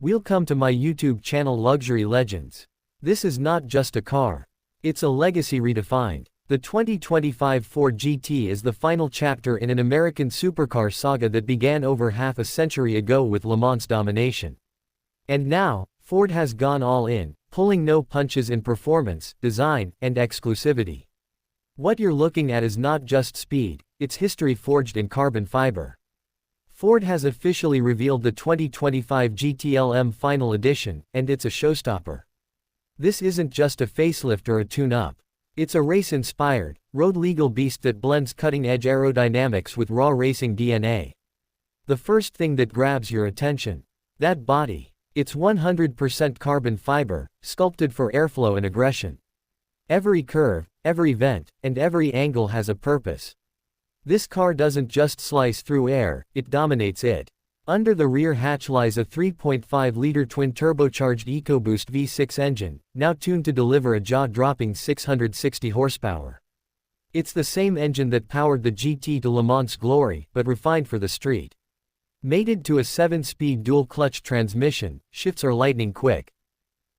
Welcome to my YouTube channel Luxury Legends. This is not just a car. It's a legacy redefined. The 2025 Ford GT is the final chapter in an American supercar saga that began over half a century ago with Le Mans domination. And now, Ford has gone all in, pulling no punches in performance, design, and exclusivity. What you're looking at is not just speed, it's history forged in carbon fiber. Ford has officially revealed the 2025 GT-LM Final Edition, and it's a showstopper. This isn't just a facelift or a tune-up. It's a race-inspired, road-legal beast that blends cutting-edge aerodynamics with raw racing DNA. The first thing that grabs your attention. That body. It's 100% carbon fiber, sculpted for airflow and aggression. Every curve, every vent, and every angle has a purpose. This car doesn't just slice through air, it dominates it. Under the rear hatch lies a 3.5-liter twin-turbocharged EcoBoost V6 engine, now tuned to deliver a jaw-dropping 660 horsepower. It's the same engine that powered the GT to Le Mans glory, but refined for the street. Mated to a 7-speed dual-clutch transmission, shifts are lightning quick.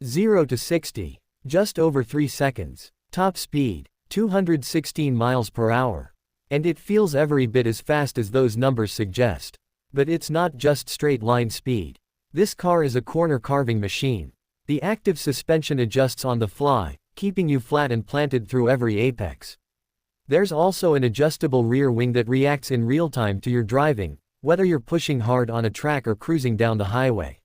0 to 60, just over 3 seconds. Top speed, 216 miles per hour. And it feels every bit as fast as those numbers suggest. But it's not just straight-line speed. This car is a corner-carving machine. The active suspension adjusts on the fly, keeping you flat and planted through every apex. There's also an adjustable rear wing that reacts in real time to your driving, whether you're pushing hard on a track or cruising down the highway.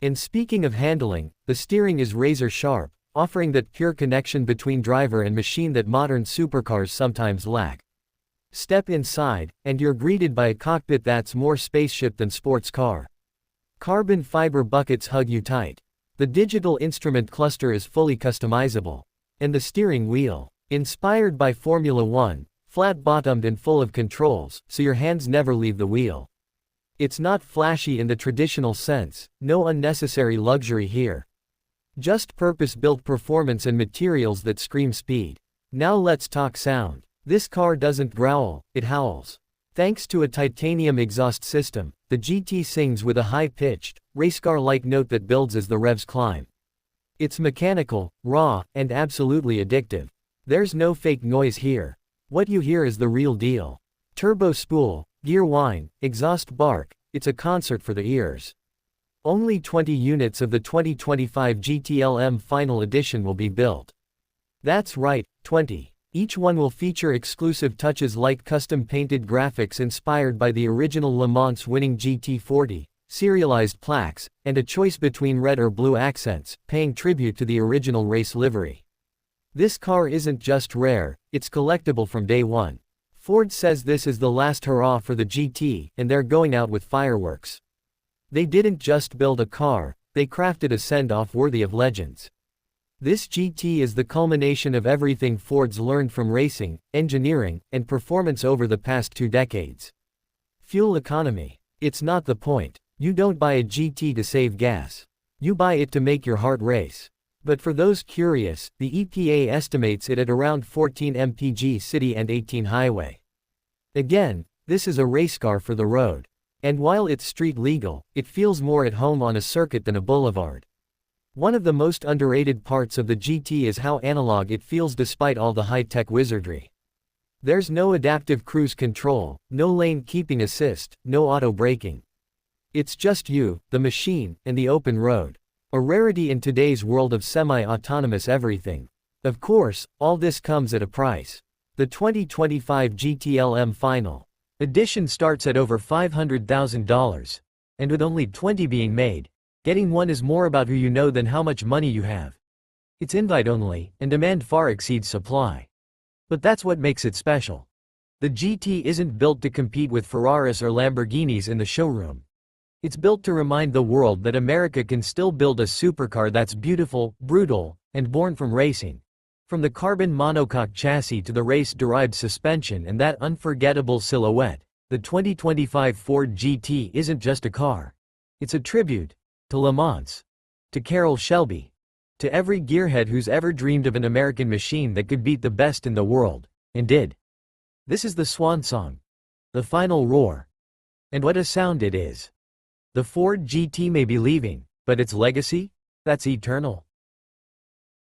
And speaking of handling, the steering is razor-sharp, offering that pure connection between driver and machine that modern supercars sometimes lack. Step inside, and you're greeted by a cockpit that's more spaceship than sports car. Carbon fiber buckets hug you tight. The digital instrument cluster is fully customizable. And the steering wheel, inspired by Formula One, flat-bottomed and full of controls, so your hands never leave the wheel. It's not flashy in the traditional sense, no unnecessary luxury here. Just purpose-built performance and materials that scream speed. Now let's talk sound. This car doesn't growl, it howls. Thanks to a titanium exhaust system, the GT sings with a high-pitched, race car-like note that builds as the revs climb. It's mechanical, raw, and absolutely addictive. There's no fake noise here. What you hear is the real deal. Turbo spool, gear whine, exhaust bark, it's a concert for the ears. Only 20 units of the 2025 GT-LM Final Edition will be built. That's right, 20. Each one will feature exclusive touches like custom-painted graphics inspired by the original Le Mans winning GT40, serialized plaques, and a choice between red or blue accents, paying tribute to the original race livery. This car isn't just rare, it's collectible from day one. Ford says this is the last hurrah for the GT, and they're going out with fireworks. They didn't just build a car, they crafted a send-off worthy of legends. This GT is the culmination of everything Ford's learned from racing, engineering, and performance over the past 2 decades. Fuel economy. It's not the point. You don't buy a GT to save gas. You buy it to make your heart race. But for those curious, the EPA estimates it at around 14 mpg city and 18 highway. Again, this is a race car for the road. And while it's street legal, it feels more at home on a circuit than a boulevard. One of the most underrated parts of the GT is how analog it feels despite all the high-tech wizardry. There's no adaptive cruise control, no lane keeping assist, no auto braking. It's just you, the machine, and the open road. A rarity in today's world of semi-autonomous everything. Of course, all this comes at a price. The 2025 GT-LM Final Edition starts at over $500,000. And with only 20 being made, getting one is more about who you know than how much money you have. It's invite only, and demand far exceeds supply. But that's what makes it special. The GT isn't built to compete with Ferraris or Lamborghinis in the showroom. It's built to remind the world that America can still build a supercar that's beautiful, brutal, and born from racing. From the carbon monocoque chassis to the race-derived suspension and that unforgettable silhouette, the 2025 Ford GT isn't just a car. It's a tribute to Le Mans, to Carroll Shelby, to every gearhead who's ever dreamed of an American machine that could beat the best in the world, and did. This is the swan song. The final roar. And what a sound it is. The Ford GT may be leaving, But its legacy? That's eternal.